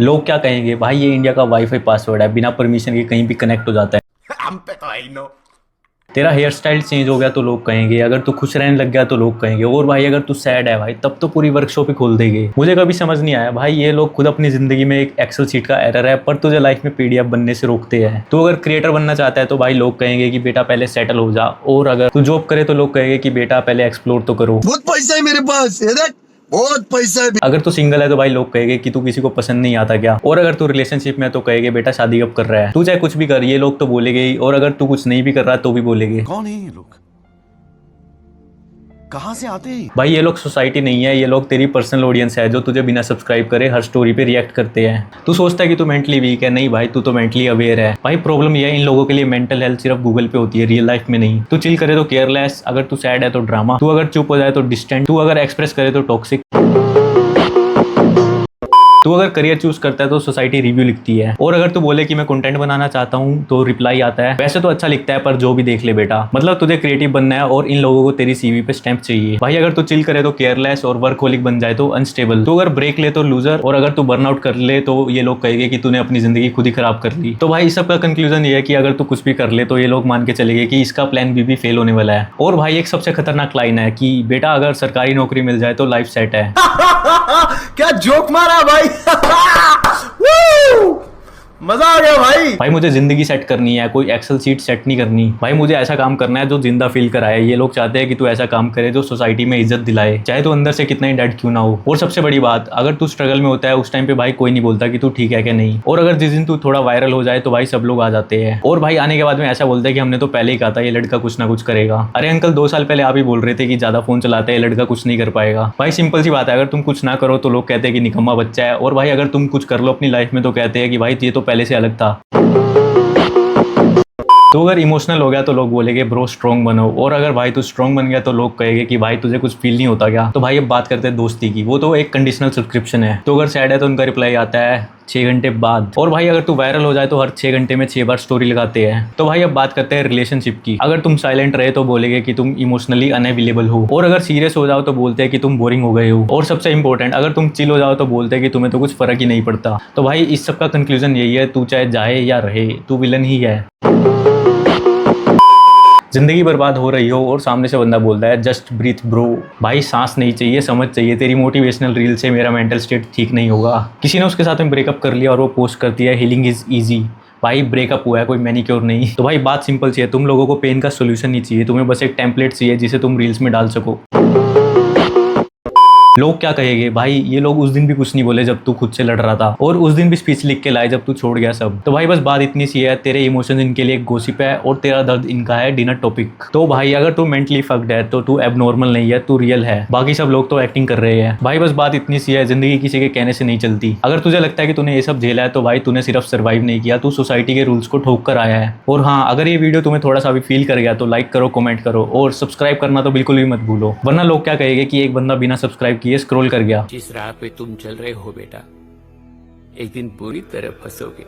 लोग क्या कहेंगे, भाई ये इंडिया का वाईफाई पासवर्ड है, बिना परमिशन के कहीं भी कनेक्ट हो जाता है। हम पे तो आई नो। तेरा हेयर स्टाइल चेंज हो गया तो लोग कहेंगे, अगर तू खुश रहने लग गया तो लोग कहेंगे, और भाई अगर तू सैड है भाई तब तो पूरी वर्कशॉप ही खोल देंगे। मुझे कभी समझ नहीं आया भाई, ये लोग खुद अपनी जिंदगी में एक एक्सेल शीट का एरर है, पर तुझे लाइफ में पीडीएफ बनने से रोकते हैं। तू अगर क्रिएटर बनना चाहता है तो भाई लोग कहेंगे कि बेटा पहले सेटल हो जा, और अगर तू जॉब करे तो लोग कहेंगे कि बेटा पहले एक्सप्लोर तो करो। बहुत पैसा है मेरे पास, है ना? बहुत पैसा है। अगर तू सिंगल है तो भाई लोग कहेंगे कि तू किसी को पसंद नहीं आता क्या, और अगर तू रिलेशनशिप में है तो कहेंगे बेटा शादी कब कर रहा है। तू चाहे कुछ भी कर, ये लोग तो बोलेंगे ही, और अगर तू कुछ नहीं भी कर रहा तो भी बोलेंगे। कौन है ये लोग, कहां से आते हैं? भाई ये लोग सोसाइटी नहीं है, ये लोग तेरी पर्सनल ऑडियंस है जो तुझे बिना सब्सक्राइब करे हर स्टोरी पे रिएक्ट करते हैं। तू सोचता है कि तू मेंटली वीक है, नहीं भाई तू तो मेंटली अवेयर है। भाई प्रॉब्लम ये है, इन लोगों के लिए मेंटल हेल्थ सिर्फ गूगल पे होती है, रियल लाइफ में नहीं। तू चिल करे तो केयरलेस, अगर तू सैड है तो ड्रामा, तू अगर चुप हो जाए तो डिस्टेंट, तू अगर एक्सप्रेस करे तो टॉक्सिक, तू अगर करियर चूज करता है तो सोसाइटी रिव्यू लिखती है, और अगर तू बोले कि मैं कंटेंट बनाना चाहता हूँ तो रिप्लाई आता है वैसे तो अच्छा लिखता है पर जो भी देख ले बेटा। मतलब तुझे क्रिएटिव बनना है और इन लोगों को तेरी सीवी पे स्टैंप चाहिए। भाई अगर तू चिल करे तो केयरलेस, और वर्कहोलिक बन जाए तो अनस्टेबल, तू अगर ब्रेक ले तो लूजर, और अगर तू बर्नआउट कर ले तो ये लोग कहेंगे कि तूने अपनी जिंदगी खुद ही खराब कर ली। तो भाई इस सब का कंक्लूजन ये है कि अगर तू कुछ भी कर ले तो ये लोग मान के चलेंगे कि इसका प्लान भी फेल होने वाला है। और भाई एक सबसे खतरनाक लाइन है कि बेटा अगर सरकारी नौकरी मिल जाए तो लाइफ सेट है। क्या जोक मारा भाई। Woo! मजा आ गया भाई। भाई मुझे जिंदगी सेट करनी है, कोई एक्सेल शीट सेट नहीं करनी। भाई मुझे ऐसा काम करना है जो जिंदा फील कराए। ये लोग चाहते हैं कि तू ऐसा काम करे जो सोसाइटी में इज्जत दिलाए, चाहे तो अंदर से कितना ही डेड क्यों ना हो। और सबसे बड़ी बात, अगर तू स्ट्रगल में होता है उस टाइम पे भाई कोई नहीं बोलता कि तू ठीक है कि नहीं, और अगर जिस दिन तू थोड़ा वायरल हो जाए तो भाई सब लोग आ जाते हैं, और भाई आने के बाद में ऐसा बोलते हैं कि हमने तो पहले ही कहा था ये लड़का कुछ ना कुछ करेगा। अरे अंकल 2 साल पहले आप ही बोल रहे थे कि ज्यादा फोन चलाते हैं लड़का कुछ नहीं कर पाएगा। भाई सिंपल सी बात है, अगर तुम कुछ ना करो तो लोग कहते हैं कि निकम्मा बच्चा है, और भाई अगर तुम कुछ कर लो अपनी लाइफ में तो कहते हैं कि भाई ये तो पहले से अलग था। तो अगर इमोशनल हो गया तो लोग बोलेंगे ब्रो स्ट्रॉन्ग बनो, और अगर भाई तू स्ट्रॉन्ग बन गया तो लोग कहेंगे कि भाई तुझे कुछ फील नहीं होता क्या। तो भाई अब बात करते हैं दोस्ती की, वो तो एक कंडीशनल सब्सक्रिप्शन है। तो अगर सैड है तो उनका रिप्लाई आता है 6 घंटे बाद, और भाई अगर तू वायरल हो जाए तो हर 6 घंटे में 6 बार स्टोरी लगाते हैं। तो भाई अब बात करते हैं रिलेशनशिप की, अगर तुम साइलेंट रहे तो बोलेंगे कि तुम इमोशनली अनअवेलेबल हो, और अगर सीरियस हो जाओ तो बोलते हैं कि तुम बोरिंग हो गए हो, और सबसे इंपॉर्टेंट अगर तुम चिल हो जाओ तो बोलते हैं कि तुम्हें तो कुछ फर्क ही नहीं पड़ता। तो भाई इस सब का कंक्लूजन यही है, तू चाहे जाए या रहे तू विलन ही है। जिंदगी बर्बाद हो रही हो और सामने से बंदा बोलता है जस्ट ब्रीथ ब्रो। भाई सांस नहीं चाहिए, समझ चाहिए। तेरी मोटिवेशनल रील से मेरा मेंटल स्टेट ठीक नहीं होगा। किसी ने उसके साथ में ब्रेकअप कर लिया और वो पोस्ट करती है हीलिंग इज ईजी। भाई ब्रेकअप हुआ है, कोई मैनिक्योर नहीं। तो भाई बात सिंपल सी है, तुम लोगों को पेन का सोल्यूशन नहीं चाहिए, तुम्हें बस एक टेम्पलेट चाहिए जिसे तुम रील्स में डाल सको। लोग क्या कहेंगे, भाई ये लोग उस दिन भी कुछ नहीं बोले जब तू खुद से लड़ रहा था, और उस दिन भी स्पीच लिख के लाए जब तू छोड़ गया सब। तो भाई बस बात इतनी सी है, तेरे इमोशंस इनके लिए एक गॉसिप है और तेरा दर्द इनका है डिनर टॉपिक। तो भाई अगर तू मेंटली फक्ड है तो तू एबनॉर्मल नहीं है, तू रियल है। बाकी सब लोग तो एक्टिंग कर रहे हैं। भाई बस बात इतनी सी है, जिंदगी किसी के कहने से नहीं चलती। अगर तुझे लगता है कि तूने ये सब झेला है तो भाई तूने सिर्फ सर्वाइव नहीं किया, तू सोसाइटी के रूल्स को ठोक कर आया है। और हाँ, अगर ये वीडियो तुम्हें थोड़ा सा भी फील कर गया तो लाइक करो, कमेंट करो, और सब्सक्राइब करना तो बिल्कुल भी मत भूलो, वरना लोग क्या कहेंगे कि एक बंदा बिना सब्सक्राइब किए स्क्रॉल कर गया। जिस राह पे तुम चल रहे हो बेटा, एक दिन बुरी तरह फंसोगे।